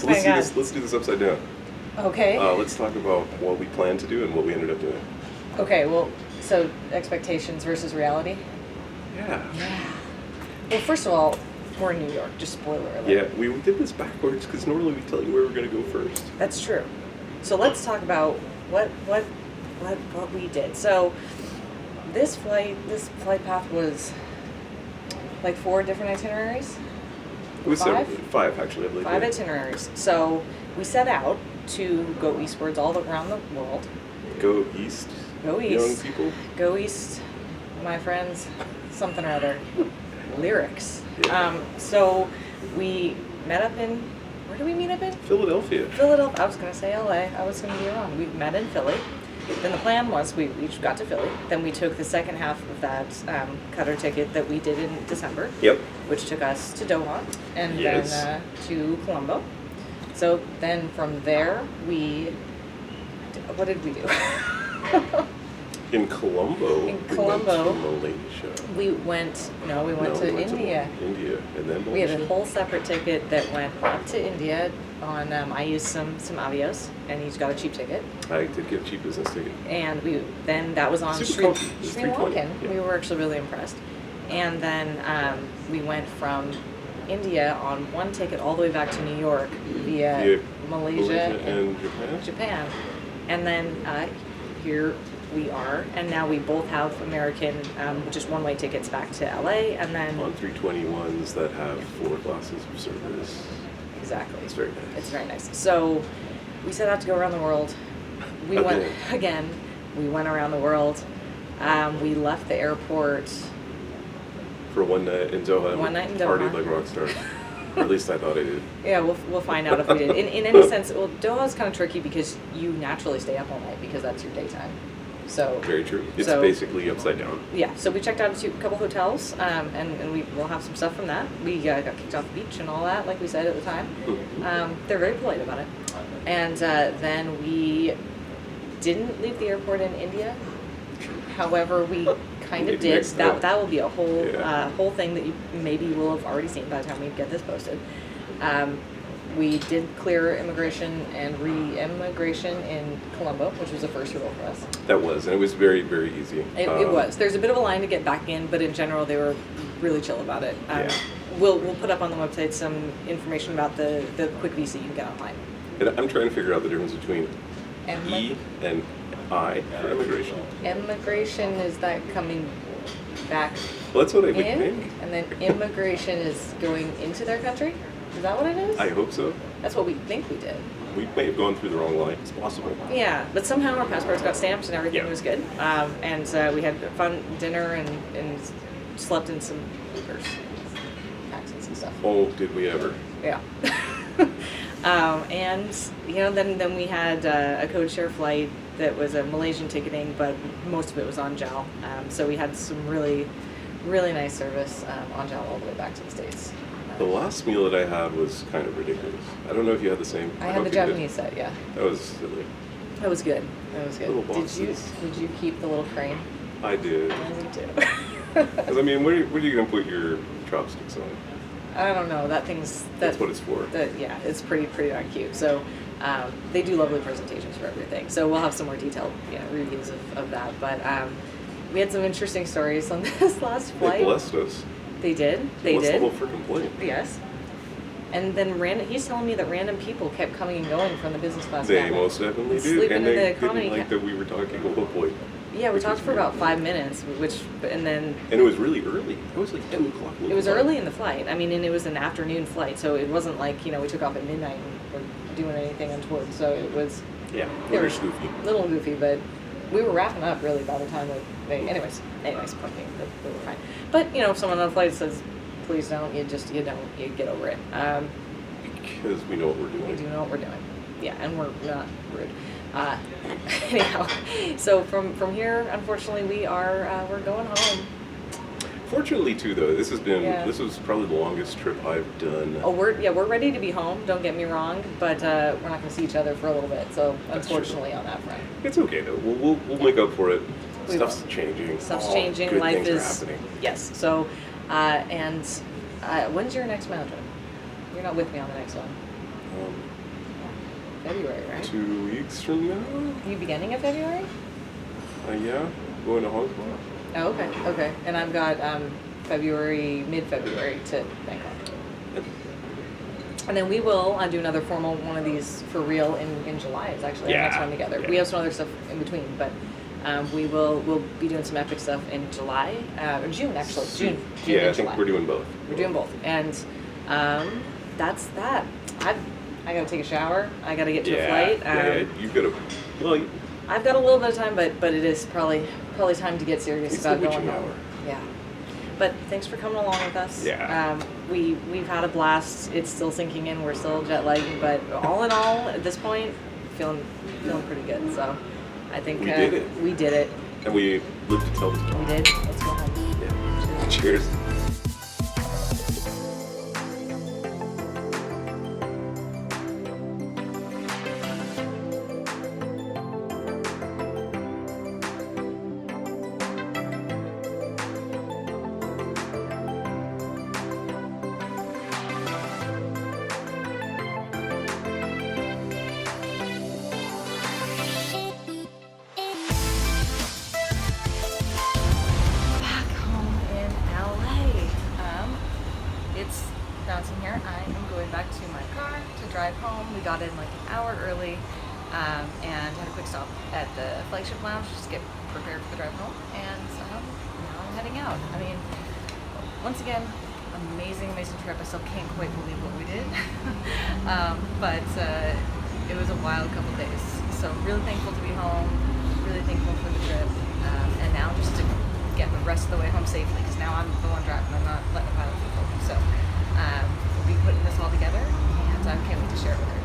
let's do this. Let's do this upside down. Okay. Let's talk about what we planned to do and what we ended up doing. Okay. Well, so expectations versus reality. Yeah. Well, first of all, we're in New York. Just spoiler alert. Yeah, we did this backwards because normally we tell you where we're going to go first. That's true. So let's talk about what we did. So this flight path was like 4 different itineraries. It was 5 actually, I believe. 5 itineraries. So we set out to go eastwards all around the world. Go east. Go east. Young people. Go east, my friends. Something or other. Lyrics. Yeah. So we met up in, where did we meet up in? Philadelphia. I was going to say LA. I was going to be wrong. We met in Philly. Then the plan was we each got to Philly. Then we took the second half of that cutter ticket that we did in December. Yep. Which took us to Doha and Yes. then to Colombo. So then from there what did we do? In Colombo. In Colombo. We went to Malaysia. We went to India. India, and then Malaysia. We had a whole separate ticket that went up to India on, I used some Avios, and each got a cheap ticket. I did get a cheap business ticket. And that was on Super Sri comfy. It's Lankan. 320, yeah. We were actually really impressed. And then we went from India on one ticket all the way back to New York via Malaysia and Japan. And then here we are, and now we both have American, just one-way tickets back to LA, and then on 321s that have 4 classes of service. Exactly. It's very nice. It's very nice. So we set out to go around the world. We went around the world. We left the airport for one night in Doha. One night in Doha. Partied like rock stars. Or at least I thought I did. Yeah, we'll find out if we did. In any sense, well, Doha is kind of tricky because you naturally stay up all night because that's your daytime. So very true. It's basically upside down. Yeah. So we checked out a couple hotels, and we'll have some stuff from that. We got kicked off the beach and all that, like we said at the time. They're very polite about it. And then we didn't leave the airport in India. However, we kind of did. That will be a whole thing that you maybe will have already seen by the time we get this posted. We did clear immigration and re-immigration in Colombo, which was the first hurdle for us. That was, and it was very, very easy. It was. There's a bit of a line to get back in, but in general, they were really chill about it. We'll put up on the website some information about the quick visa you can get online. And I'm trying to figure out the difference between E and I for immigration. Immigration, is that coming back Well, that's what I would in? think. And then immigration is going into their country? Is that what it is? I hope so. That's what we think we did. We may have gone through the wrong line. It's possible. Yeah, but somehow our passports got stamped and everything was good. And we had a fun dinner and slept in some Ubers, taxis and stuff. Oh, did we ever? Yeah. And then we had a code share flight that was a Malaysian ticketing, but most of it was on JAL. So we had some really, really nice service on JAL all the way back to the States. The last meal that I had was kind of ridiculous. I don't know if you had the same. I had the Japanese set, yeah. That was silly. That was good. That was good. Little boxes. Did you keep the little crane? I did. Me too. Because I mean, where are you gonna put your chopsticks on? I don't know. That's what it's for. Yeah, it's pretty darn cute. So they do lovely presentations for everything. So we'll have some more detailed reviews of that. But we had some interesting stories on this last flight. They blessed us. They did. What's the whole freaking plane? Yes. And then he's telling me that random people kept coming and going from the business class They cabin. most definitely did. Sleeping And in they the economy didn't like that we were talking a whole point. Yeah, we talked for about 5 minutes, and it was really early. It was like 2 o'clock. It was early in the flight. I mean, and it was an afternoon flight, so it wasn't like we took off at midnight and were doing anything untoward. So it was goofy. A little goofy, but we were wrapping up really by the time anyways, point being that we were fine. But if someone on the flight says, please don't, you get over it. Because we know what we're doing. We do know what we're doing. Yeah, and we're not rude. Anyhow, so from here, unfortunately, we're going home. Fortunately, too, though, this was probably the longest trip I've done. Oh, we're ready to be home. Don't get me wrong, but we're not going to see each other for a little bit. So unfortunately, on that front, it's okay though. We'll make up for it. Stuff's changing. Changing. Good Life things is are happening. Yes. So, when's your next mountain? You're not with me on the next one. February, right? 2 weeks from now? You beginning of February? Yeah, going to Hong Kong. Oh, okay, okay. And I've got mid-February to Bangkok. Yep. And then we will do another formal one of these for real in July. It's actually our next one together. Yeah. We have some other stuff in between, but we'll be doing some epic stuff in July, or June actually. June Yeah, and I think July. we're doing both. We're doing both. And that's that. I gotta take a shower. I gotta get to a flight. You've got to, well, I've got a little bit of time, but it is probably time to get serious it's about the going witching home. hour. Yeah. But thanks for coming along with us. Yeah. We've had a blast. It's still sinking in. We're still jet lagging, but all in all, at this point, feeling pretty good. So I think We did it. We did it. And we lived to tell the story. We did. Let's go home. Yeah. Cheers. Back home in LA. It's bouncing here. I am going back to my car to drive home. We got in like an hour early and had a quick stop at the Flagship Lounge just to get prepared for the drive home. And now I'm heading out. I mean, once again, amazing trip. I still can't quite believe what we did. But it was a wild couple days. So really thankful to be home, really thankful for the trip. And now just to get the rest of the way home safely, because now I'm the one driving. I'm not letting the pilot people. So we'll be putting this all together, and I can't wait to share it with her.